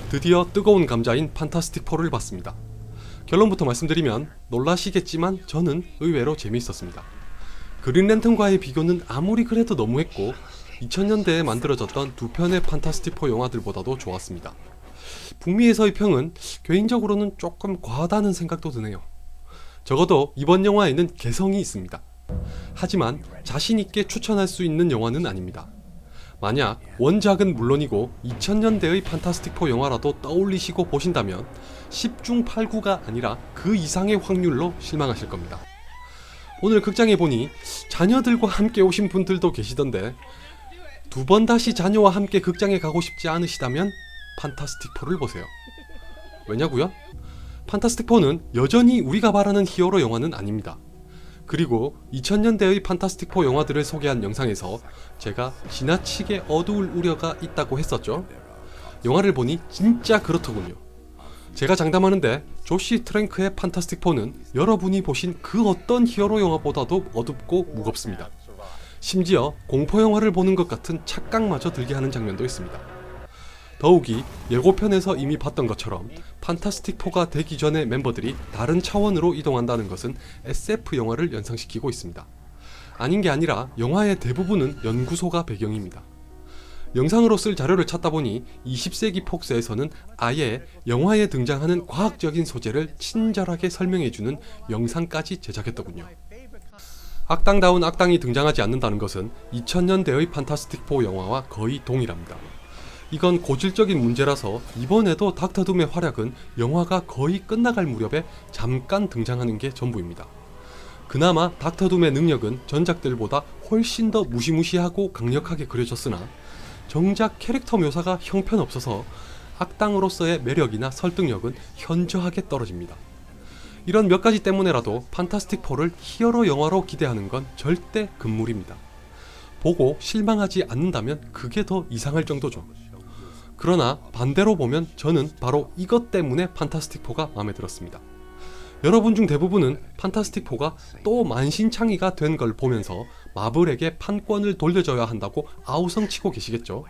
드디어 뜨거운 감자인 판타스틱4를 봤습니다. 결론부터 말씀드리면 놀라시겠지만 저는 의외로 재미있었습니다. 그린랜턴과의 비교는 아무리 그래도 너무했고 2000년대에 만들어졌던 두 편의 판타스틱4 영화들보다도 좋았습니다. 북미에서의 평은 개인적으로는 조금 과하다는 생각도 드네요. 적어도 이번 영화에는 개성이 있습니다. 하지만 자신있게 추천할 수 있는 영화는 아닙니다. 만약 원작은 물론이고 2000년대의 판타스틱4 영화라도 떠올리시고 보신다면 10중 8구가 아니라 그 이상의 확률로 실망하실 겁니다. 오늘 극장에 보니 자녀들과 함께 오신 분들도 계시던데 두 번 다시 자녀와 함께 극장에 가고 싶지 않으시다면 판타스틱4를 보세요. 왜냐고요? 판타스틱4는 여전히 우리가 바라는 히어로 영화는 아닙니다. 그리고 2000년대의 판타스틱4 영화들을 소개한 영상에서 제가 지나치게 어두울 우려가 있다고 했었죠. 영화를 보니 진짜 그렇더군요. 제가 장담하는데 조시 트랭크의 판타스틱4는 여러분이 보신 그 어떤 히어로 영화보다도 어둡고 무겁습니다. 심지어 공포영화를 보는 것 같은 착각마저 들게 하는 장면도 있습니다. 더욱이 예고편에서 이미 봤던 것처럼 판타스틱4가 되기 전에 멤버들이 다른 차원으로 이동한다는 것은 SF 영화를 연상시키고 있습니다. 아닌 게 아니라 영화의 대부분은 연구소가 배경입니다. 영상으로 쓸 자료를 찾다 보니 20세기 폭스에서는 아예 영화에 등장하는 과학적인 소재를 친절하게 설명해주는 영상까지 제작했더군요. 악당다운 악당이 등장하지 않는다는 것은 2000년대의 판타스틱4 영화와 거의 동일합니다. 이건 고질적인 문제라서 이번에도 닥터 둠의 활약은 영화가 거의 끝나갈 무렵에 잠깐 등장하는 게 전부입니다. 그나마 닥터 둠의 능력은 전작들보다 훨씬 더 무시무시하고 강력하게 그려졌으나 정작 캐릭터 묘사가 형편없어서 악당으로서의 매력이나 설득력은 현저하게 떨어집니다. 이런 몇 가지 때문에라도 판타스틱4를 히어로 영화로 기대하는 건 절대 금물입니다. 보고 실망하지 않는다면 그게 더 이상할 정도죠. 그러나 반대로 보면 저는 바로 이것 때문에 판타스틱4가 마음에 들었습니다. 여러분 중 대부분은 판타스틱4가 또 만신창이가 된 걸 보면서 마블에게 판권을 돌려줘야 한다고 아우성치고 계시겠죠.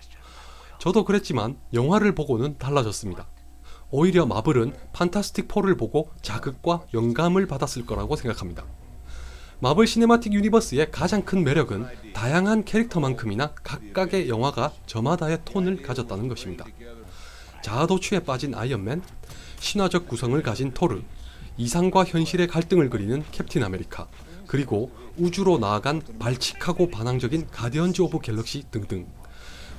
저도 그랬지만 영화를 보고는 달라졌습니다. 오히려 마블은 판타스틱4를 보고 자극과 영감을 받았을 거라고 생각합니다. 마블 시네마틱 유니버스의 가장 큰 매력은 다양한 캐릭터만큼이나 각각의 영화가 저마다의 톤을 가졌다는 것입니다. 자아도취에 빠진 아이언맨, 신화적 구성을 가진 토르, 이상과 현실의 갈등을 그리는 캡틴 아메리카, 그리고 우주로 나아간 발칙하고 반항적인 가디언즈 오브 갤럭시 등등.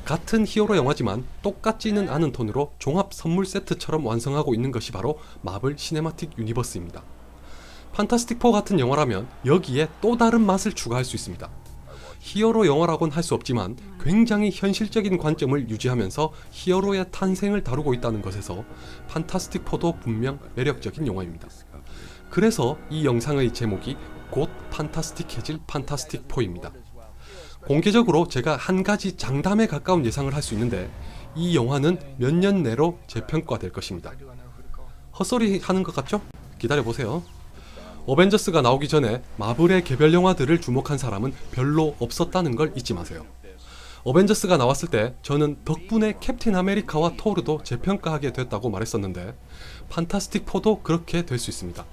같은 히어로 영화지만 똑같지는 않은 톤으로 종합 선물 세트처럼 완성하고 있는 것이 바로 마블 시네마틱 유니버스입니다. 판타스틱4 같은 영화라면 여기에 또 다른 맛을 추가할 수 있습니다. 히어로 영화라고는 할 수 없지만 굉장히 현실적인 관점을 유지하면서 히어로의 탄생을 다루고 있다는 것에서 판타스틱4도 분명 매력적인 영화입니다. 그래서 이 영상의 제목이 곧 판타스틱해질 판타스틱4입니다. 공개적으로 제가 한 가지 장담에 가까운 예상을 할 수 있는데 이 영화는 몇 년 내로 재평가될 것입니다. 헛소리 하는 것 같죠? 기다려보세요. 어벤져스가 나오기 전에 마블의 개별 영화들을 주목한 사람은 별로 없었다는 걸 잊지 마세요. 어벤져스가 나왔을 때 저는 덕분에 캡틴 아메리카와 토르도 재평가하게 됐다고 말했었는데 판타스틱4도 그렇게 될 수 있습니다.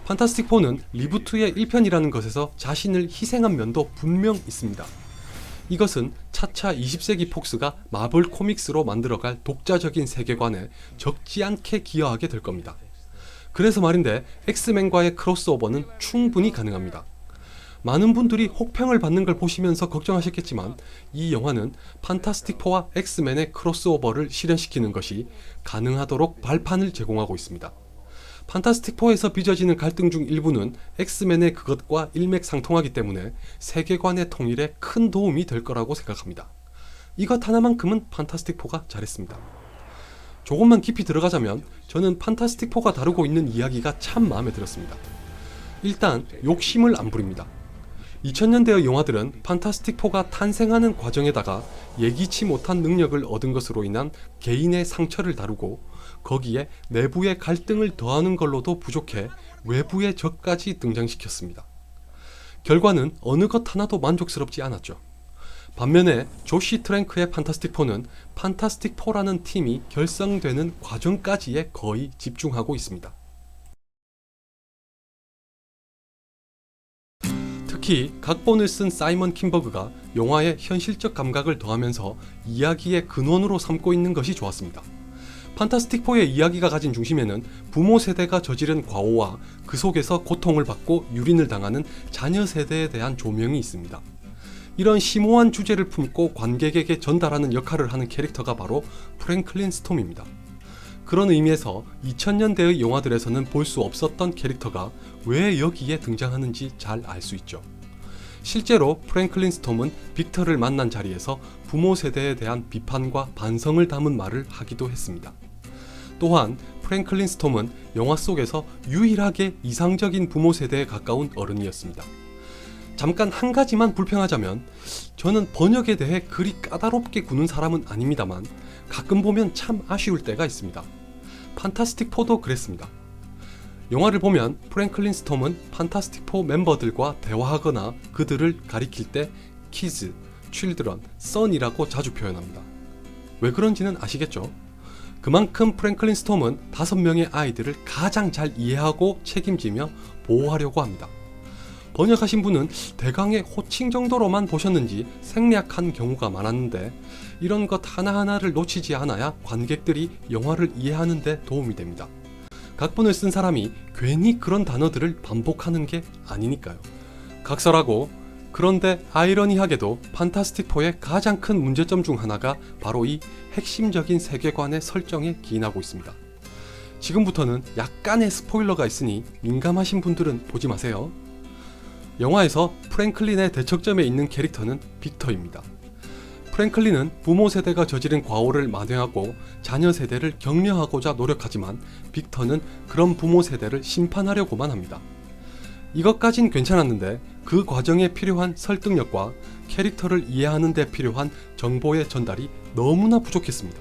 판타스틱4는 리부트의 1편이라는 것에서 자신을 희생한 면도 분명 있습니다. 이것은 차차 20세기 폭스가 마블 코믹스로 만들어갈 독자적인 세계관에 적지 않게 기여하게 될 겁니다. 그래서 말인데 엑스맨과의 크로스오버는 충분히 가능합니다. 많은 분들이 혹평을 받는 걸 보시면서 걱정하셨겠지만 이 영화는 판타스틱4와 엑스맨의 크로스오버를 실현시키는 것이 가능하도록 발판을 제공하고 있습니다. 판타스틱4에서 빚어지는 갈등 중 일부는 엑스맨의 그것과 일맥상통하기 때문에 세계관의 통일에 큰 도움이 될 거라고 생각합니다. 이것 하나만큼은 판타스틱4가 잘했습니다. 조금만 깊이 들어가자면 저는 판타스틱4가 다루고 있는 이야기가 참 마음에 들었습니다. 일단 욕심을 안 부립니다. 2000년대의 영화들은 판타스틱4가 탄생하는 과정에다가 예기치 못한 능력을 얻은 것으로 인한 개인의 상처를 다루고 거기에 내부의 갈등을 더하는 걸로도 부족해 외부의 적까지 등장시켰습니다. 결과는 어느 것 하나도 만족스럽지 않았죠. 반면에 조시 트랭크의 판타스틱 4는 판타스틱 4라는 팀이 결성되는 과정까지에 거의 집중하고 있습니다. 특히 각본을 쓴 사이먼 킨버그가 영화에 현실적 감각을 더하면서 이야기의 근원으로 삼고 있는 것이 좋았습니다. 판타스틱 4의 이야기가 가진 중심에는 부모 세대가 저지른 과오와 그 속에서 고통을 받고 유린을 당하는 자녀 세대에 대한 조명이 있습니다. 이런 심오한 주제를 품고 관객에게 전달하는 역할을 하는 캐릭터가 바로 프랭클린 스톰입니다. 그런 의미에서 2000년대의 영화들에서는 볼 수 없었던 캐릭터가 왜 여기에 등장하는지 잘 알 수 있죠. 실제로 프랭클린 스톰은 빅터를 만난 자리에서 부모 세대에 대한 비판과 반성을 담은 말을 하기도 했습니다. 또한 프랭클린 스톰은 영화 속에서 유일하게 이상적인 부모 세대에 가까운 어른이었습니다. 잠깐 한 가지만 불평하자면, 저는 번역에 대해 그리 까다롭게 구는 사람은 아닙니다만 가끔 보면 참 아쉬울 때가 있습니다. 판타스틱 4도 그랬습니다. 영화를 보면 프랭클린 스톰은 판타스틱 4 멤버들과 대화하거나 그들을 가리킬 때 키즈, 칠드런, 선이라고 자주 표현합니다. 왜 그런지는 아시겠죠? 그만큼 프랭클린 스톰은 5명의 아이들을 가장 잘 이해하고 책임지며 보호하려고 합니다. 번역하신 분은 대강의 호칭 정도로만 보셨는지 생략한 경우가 많았는데, 이런 것 하나하나를 놓치지 않아야 관객들이 영화를 이해하는 데 도움이 됩니다. 각본을 쓴 사람이 괜히 그런 단어들을 반복하는 게 아니니까요. 각설하고, 그런데 아이러니하게도 판타스틱 4의 가장 큰 문제점 중 하나가 바로 이 핵심적인 세계관의 설정에 기인하고 있습니다. 지금부터는 약간의 스포일러가 있으니 민감하신 분들은 보지 마세요. 영화에서 프랭클린의 대척점에 있는 캐릭터는 빅터입니다. 프랭클린은 부모 세대가 저지른 과오를 만회하고 자녀 세대를 격려하고자 노력하지만 빅터는 그런 부모 세대를 심판하려고만 합니다. 이것까진 괜찮았는데 그 과정에 필요한 설득력과 캐릭터를 이해하는 데 필요한 정보의 전달이 너무나 부족했습니다.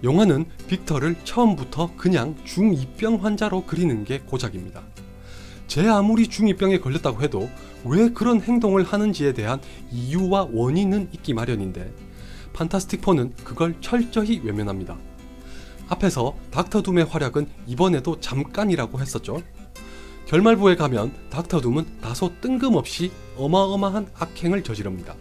영화는 빅터를 처음부터 그냥 중2병 환자로 그리는 게 고작입니다. 제 아무리 중2병에 걸렸다고 해도 왜 그런 행동을 하는지에 대한 이유와 원인은 있기 마련인데, 판타스틱 4는 그걸 철저히 외면합니다. 앞에서 닥터 둠의 활약은 이번에도 잠깐이라고 했었죠. 결말부에 가면 닥터 둠은 다소 뜬금없이 어마어마한 악행을 저지릅니다.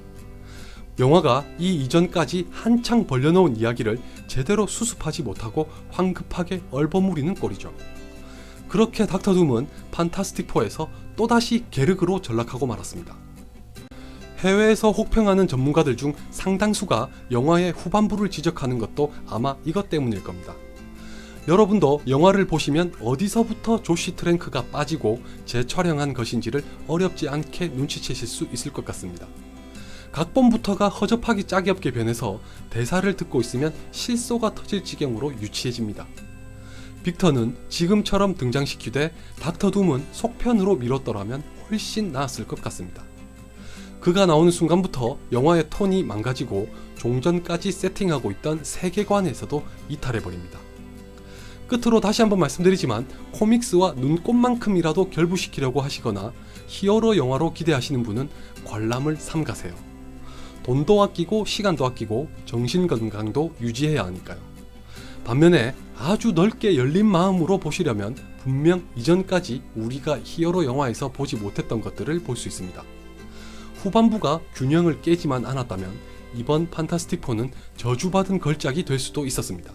영화가 이 이전까지 한창 벌려놓은 이야기를 제대로 수습하지 못하고 황급하게 얼버무리는 꼴이죠. 그렇게 닥터 둠은 판타스틱 4에서 또다시 게르그로 전락하고 말았습니다. 해외에서 혹평하는 전문가들 중 상당수가 영화의 후반부를 지적하는 것도 아마 이것 때문일 겁니다. 여러분도 영화를 보시면 어디서부터 조시 트랭크가 빠지고 재촬영한 것인지를 어렵지 않게 눈치채실 수 있을 것 같습니다. 각본부터가 허접하기 짝이 없게 변해서 대사를 듣고 있으면 실소가 터질 지경으로 유치해집니다. 빅터는 지금처럼 등장시키되 닥터 둠은 속편으로 미뤘더라면 훨씬 나았을 것 같습니다. 그가 나오는 순간부터 영화의 톤이 망가지고 종전까지 세팅하고 있던 세계관에서도 이탈해버립니다. 끝으로 다시 한번 말씀드리지만, 코믹스와 눈꼽만큼이라도 결부시키려고 하시거나 히어로 영화로 기대하시는 분은 관람을 삼가세요. 돈도 아끼고 시간도 아끼고 정신건강도 유지해야 하니까요. 반면에 아주 넓게 열린 마음으로 보시려면 분명 이전까지 우리가 히어로 영화에서 보지 못했던 것들을 볼 수 있습니다. 후반부가 균형을 깨지만 않았다면 이번 판타스틱 4는 저주받은 걸작이 될 수도 있었습니다.